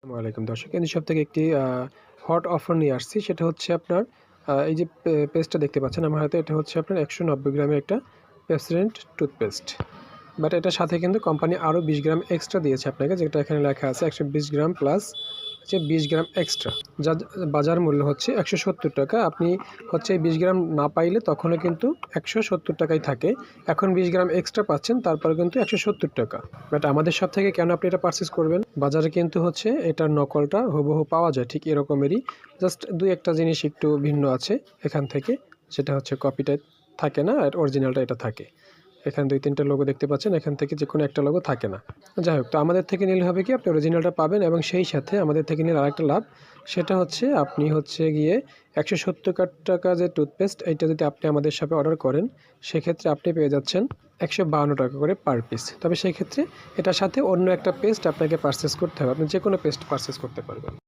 আসসালামু আলাইকুম দর্শক। এই সপ্তাহে একটি হট অফার নিয়ে আসছি। সেটা হচ্ছে আপনার এই যে পেস্টটা দেখতে পাচ্ছেন আমার হাতে, এটা হচ্ছে আপনার 190 গ্রামের একটা পেপসোডেন্ট টুথপেস্ট। বাট এটার সাথে কিন্তু কোম্পানি আরও 20 গ্রাম এক্সট্রা দিয়েছে আপনাকে, যেটা এখানে লেখা আছে 120 গ্রাম প্লাস হচ্ছে 20 গ্রাম এক্সট্রা। যার বাজার মূল্য হচ্ছে 170 টাকা। আপনি হচ্ছে এই 20 গ্রাম না পাইলে তখনও কিন্তু 170 টাকাই থাকে। এখন 20 গ্রাম এক্সট্রা পাচ্ছেন, তারপরে কিন্তু 170 টাকা। বাট আমাদের শপ থেকে কেন আপনি এটা পারচেস করবেন? বাজারে কিন্তু হচ্ছে এটার নকলটা হুবহু পাওয়া যায় ঠিক এরকমেরই, জাস্ট দুই একটা জিনিস একটু ভিন্ন আছে এখান থেকে। সেটা হচ্ছে কপিটা থাকে না, আর অরিজিনালটা এটা থাকে। এখানে 2-3টা লোগো দেখতে পাচ্ছেন, এখান থেকে যে কোনো একটা লোগো থাকে না। যাই হোক, তো আমাদের থেকে নিলে হবে কি, আপনি অরিজিনালটা পাবেন এবং সেই সাথে আমাদের থেকে নিলে আরেকটা লাভ, সেটা হচ্ছে আপনি হচ্ছে গিয়ে 170 টাকা যে টুথপেস্ট, এইটা যদি আপনি আমাদের শপে অর্ডার করেন, সেক্ষেত্রে আপনি পেয়ে যাচ্ছেন 152 টাকা করে পার পিস। তবে সেক্ষেত্রে এটার সাথে অন্য একটা পেস্ট আপনাকে পারচেস করতে হবে, আপনি যে কোনো পেস্ট পারচেস করতে পারবেন।